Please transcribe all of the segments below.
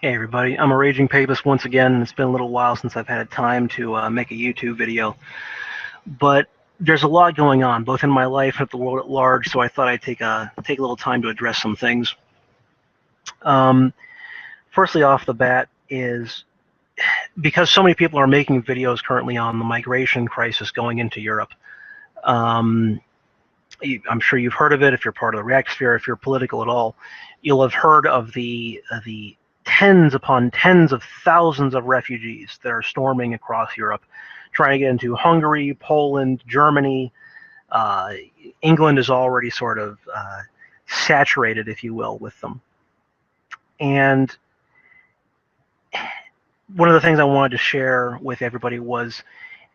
Hey everybody, I'm a raging papist once again, and it's been a little while since I've had time to make a YouTube video. But there's a lot going on, both in my life and at the world at large, so I thought I'd take a little time to address some things. Um, Firstly, off the bat is because so many people are making videos currently on the migration crisis going into Europe. Um, I'm sure you've heard of it if you're part of the React sphere, if you're political at all. You'll have heard of the tens upon tens of thousands of refugees that are storming across Europe, trying to get into Hungary, Poland, Germany. Uh, England is already sort of saturated, if you will, with them. And one of the things I wanted to share with everybody was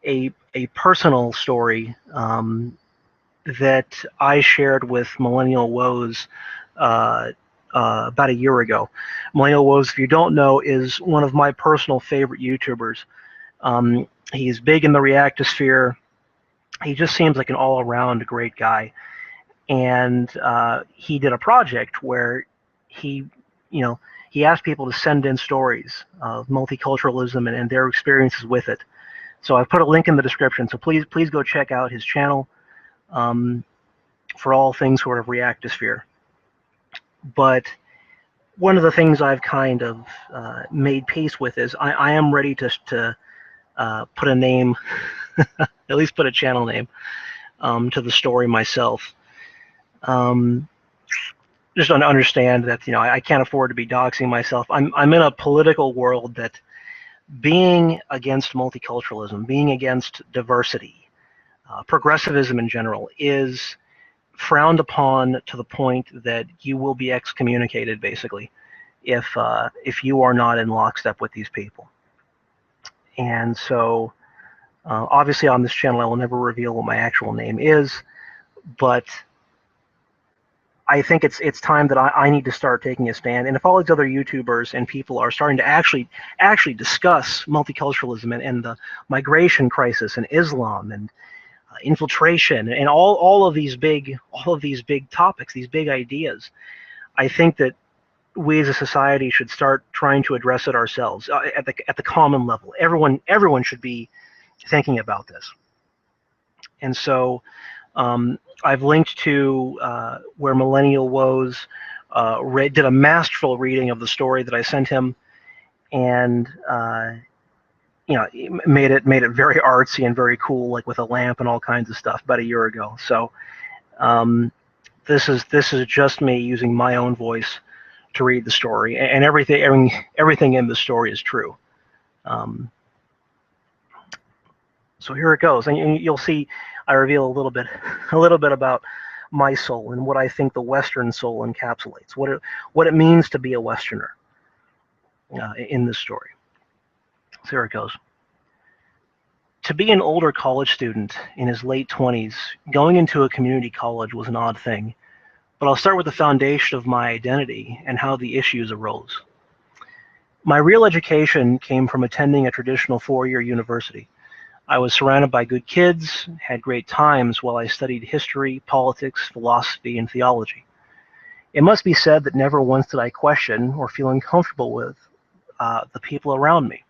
a personal story that I shared with Millennial Woes about a year ago. Millennial Woes, if you don't know, is one of my personal favorite YouTubers. He's big in the reactosphere. He just seems like an all-around great guy. And he did a project where he, you know, he asked people to send in stories of multiculturalism and their experiences with it. So I've put a link in the description. So please go check out his channel for all things sort of reactosphere. But one of the things I've kind of made peace with is I am ready to put a name, at least put a channel name to the story myself. Just to understand that I can't afford to be doxing myself. I'm in a political world that being against multiculturalism, being against diversity, progressivism in general is frowned upon to the point that you will be excommunicated, basically, if you are not in lockstep with these people. And so, obviously, on this channel, I will never reveal what my actual name is, but I think it's time that I need to start taking a stand. And if all these other YouTubers and people are starting to actually discuss multiculturalism and the migration crisis and Islam and infiltration and all of these big topics, these big ideas, I think that we as a society should start trying to address it ourselves at the common level. Everyone should be thinking about this. And so I've linked to where Millennial Woes did a masterful reading of the story that I sent him, and made it very artsy and very cool, like with a lamp and all kinds of stuff, about a year ago. So this is just me using my own voice to read the story, and everything in the story is true. So here it goes, and you'll see I reveal a little bit about my soul and what I think the Western soul encapsulates, what it means to be a Westerner in this story. So here it goes. To be an older college student in his late 20s, going into a community college was an odd thing, but I'll start with the foundation of my identity and how the issues arose. My real education came from attending a traditional four-year university. I was surrounded by good kids, had great times while I studied history, politics, philosophy, and theology. It must be said that never once did I question or feel uncomfortable with the people around me.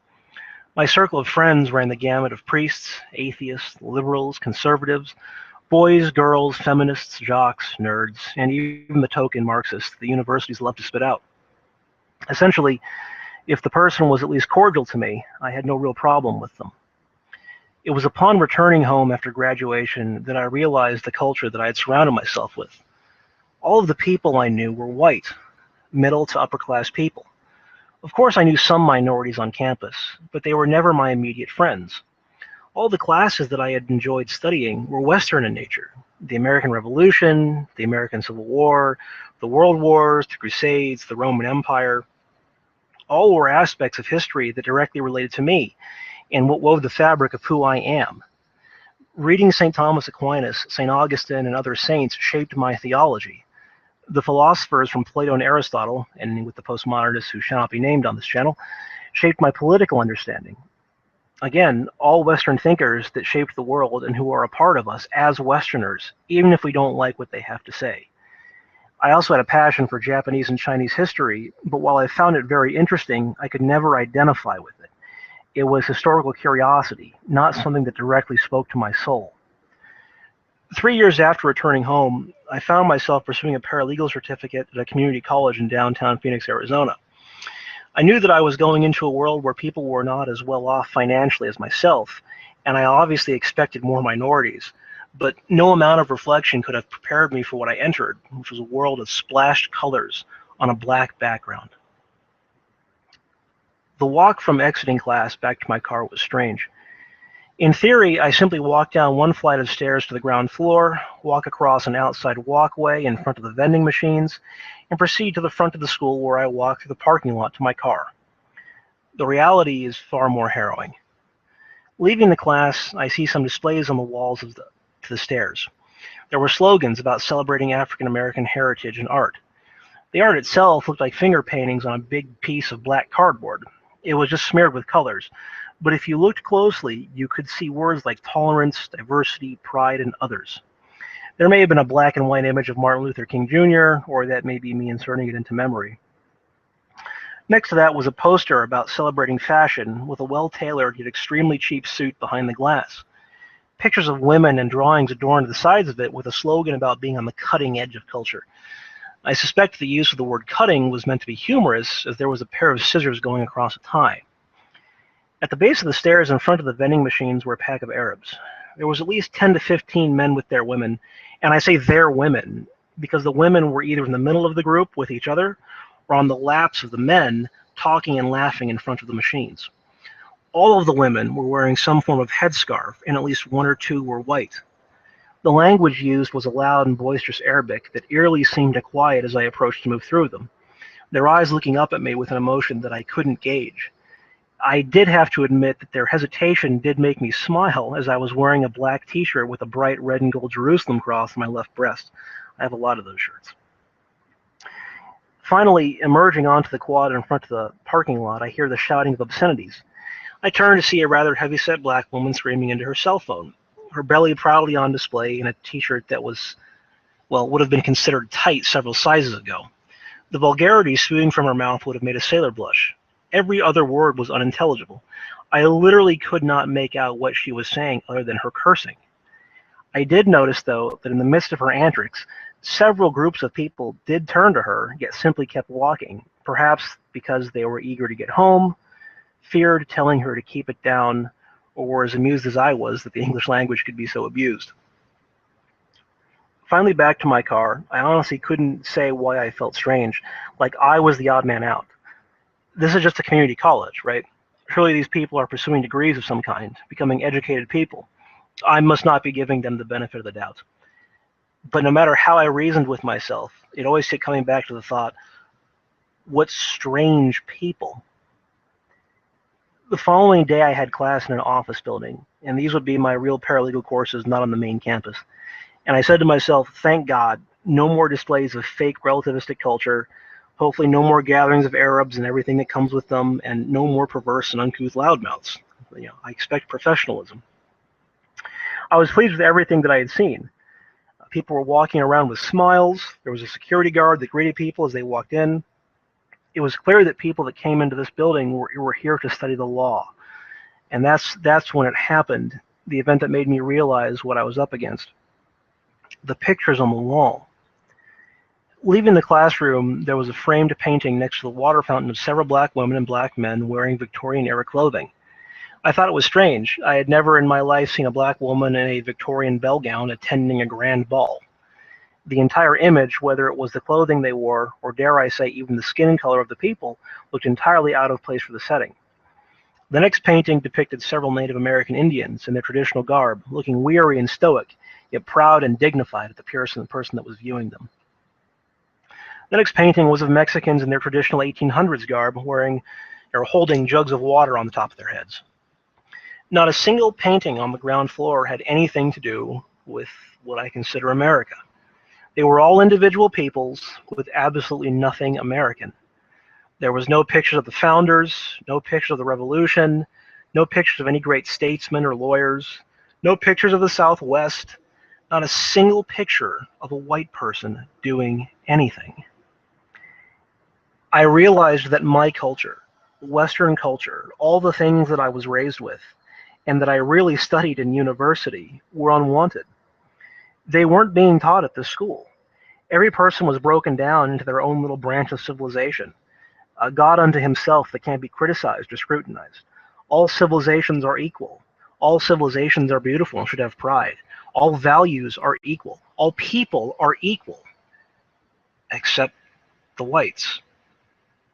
My circle of friends ran the gamut of priests, atheists, liberals, conservatives, boys, girls, feminists, jocks, nerds, and even the token Marxists the universities love to spit out. Essentially, if the person was at least cordial to me, I had no real problem with them. It was upon returning home after graduation that I realized the culture that I had surrounded myself with. All of the people I knew were white, middle to upper class people. Of course, I knew some minorities on campus, but they were never my immediate friends. All the classes that I had enjoyed studying were Western in nature. The American Revolution, the American Civil War, the World Wars, the Crusades, the Roman Empire. All were aspects of history that directly related to me and what wove the fabric of who I am. Reading St. Thomas Aquinas, St. Augustine, and other saints shaped my theology. The philosophers from Plato and Aristotle, ending with the postmodernists who shall not be named on this channel, shaped my political understanding. Again, all Western thinkers that shaped the world and who are a part of us as Westerners, even if we don't like what they have to say. I also had a passion for Japanese and Chinese history, but while I found it very interesting, I could never identify with it. It was historical curiosity, not something that directly spoke to my soul. 3 years after returning home, I found myself pursuing a paralegal certificate at a community college in downtown Phoenix, Arizona. I knew that I was going into a world where people were not as well off financially as myself, and I obviously expected more minorities, but no amount of reflection could have prepared me for what I entered, which was a world of splashed colors on a black background. The walk from exiting class back to my car was strange. In theory, I simply walk down one flight of stairs to the ground floor, walk across an outside walkway in front of the vending machines, and proceed to the front of the school where I walk through the parking lot to my car. The reality is far more harrowing. Leaving the class, I see some displays on the walls to the stairs. There were slogans about celebrating African American heritage and art. The art itself looked like finger paintings on a big piece of black cardboard. It was just smeared with colors. But if you looked closely, you could see words like tolerance, diversity, pride, and others. There may have been a black and white image of Martin Luther King Jr., or that may be me inserting it into memory. Next to that was a poster about celebrating fashion with a well-tailored yet extremely cheap suit behind the glass. Pictures of women and drawings adorned the sides of it with a slogan about being on the cutting edge of culture. I suspect the use of the word cutting was meant to be humorous, as there was a pair of scissors going across a tie. At the base of the stairs in front of the vending machines were a pack of Arabs. There was at least 10 to 15 men with their women, and I say their women because the women were either in the middle of the group with each other or on the laps of the men talking and laughing in front of the machines. All of the women were wearing some form of headscarf, and at least one or two were white. The language used was a loud and boisterous Arabic that eerily seemed to quiet as I approached to move through them, their eyes looking up at me with an emotion that I couldn't gauge. I did have to admit that their hesitation did make me smile, as I was wearing a black t-shirt with a bright red and gold Jerusalem cross on my left breast. I have a lot of those shirts. Finally, emerging onto the quad in front of the parking lot, I hear the shouting of obscenities. I turn to see a rather heavy-set black woman screaming into her cell phone, her belly proudly on display in a t-shirt that was, well, would have been considered tight several sizes ago. The vulgarity spewing from her mouth would have made a sailor blush. Every other word was unintelligible. I literally could not make out what she was saying other than her cursing. I did notice, though, that in the midst of her antics, several groups of people did turn to her, yet simply kept walking, perhaps because they were eager to get home, feared telling her to keep it down, or were as amused as I was that the English language could be so abused. Finally back to my car, I honestly couldn't say why I felt strange, like I was the odd man out. This is just a community college, right? Surely these people are pursuing degrees of some kind, becoming educated people. I must not be giving them the benefit of the doubt. But no matter how I reasoned with myself, it always kept coming back to the thought, what strange people. The following day I had class in an office building, and these would be my real paralegal courses, not on the main campus. And I said to myself, thank God, no more displays of fake relativistic culture, hopefully no more gatherings of Arabs and everything that comes with them, and no more perverse and uncouth loudmouths. I expect professionalism. I was pleased with everything that I had seen. People were walking around with smiles. There was a security guard that greeted people as they walked in. It was clear that people that came into this building were here to study the law. And that's when it happened, the event that made me realize what I was up against. The pictures on the wall. Leaving the classroom, there was a framed painting next to the water fountain of several black women and black men wearing Victorian-era clothing. I thought it was strange. I had never in my life seen a black woman in a Victorian bell gown attending a grand ball. The entire image, whether it was the clothing they wore, or dare I say even the skin color of the people, looked entirely out of place for the setting. The next painting depicted several Native American Indians in their traditional garb, looking weary and stoic, yet proud and dignified at the person that was viewing them. The next painting was of Mexicans in their traditional 1800s garb, wearing or holding jugs of water on the top of their heads. Not a single painting on the ground floor had anything to do with what I consider America. They were all individual peoples with absolutely nothing American. There was no pictures of the founders, no pictures of the revolution, no pictures of any great statesmen or lawyers, no pictures of the Southwest, not a single picture of a white person doing anything, I realized that my culture, Western culture, all the things that I was raised with and that I really studied in university were unwanted. They weren't being taught at this school. Every person was broken down into their own little branch of civilization, a god unto himself that can't be criticized or scrutinized. All civilizations are equal. All civilizations are beautiful and should have pride. All values are equal. All people are equal, except the whites.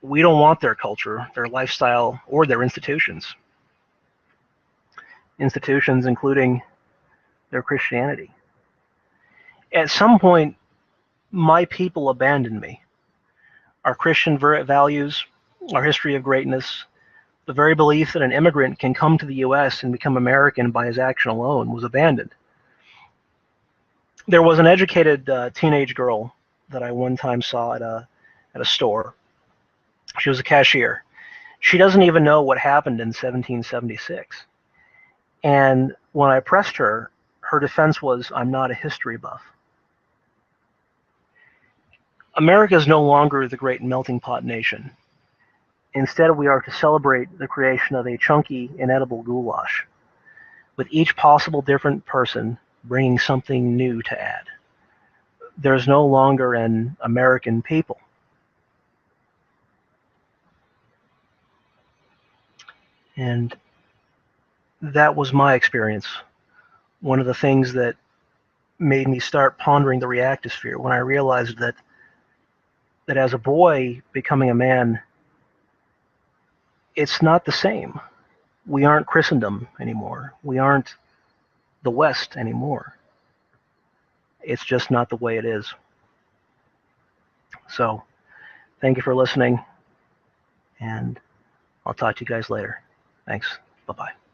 We don't want their culture, their lifestyle, or their institutions. Institutions including their Christianity. At some point, my people abandoned me. Our Christian values, our history of greatness, the very belief that an immigrant can come to the US and become American by his action alone was abandoned. There was an educated teenage girl that I one time saw at a store. She was a cashier. She doesn't even know what happened in 1776. And when I pressed her, her defense was, "I'm not a history buff." America is no longer the great melting pot nation. Instead, we are to celebrate the creation of a chunky, inedible goulash, with each possible different person bringing something new to add. There's no longer an American people. And that was my experience. One of the things that made me start pondering the reactosphere when I realized that as a boy becoming a man, it's not the same. We aren't Christendom anymore. We aren't the West anymore. It's just not the way it is. So, thank you for listening, and I'll talk to you guys later. Thanks. Bye-bye.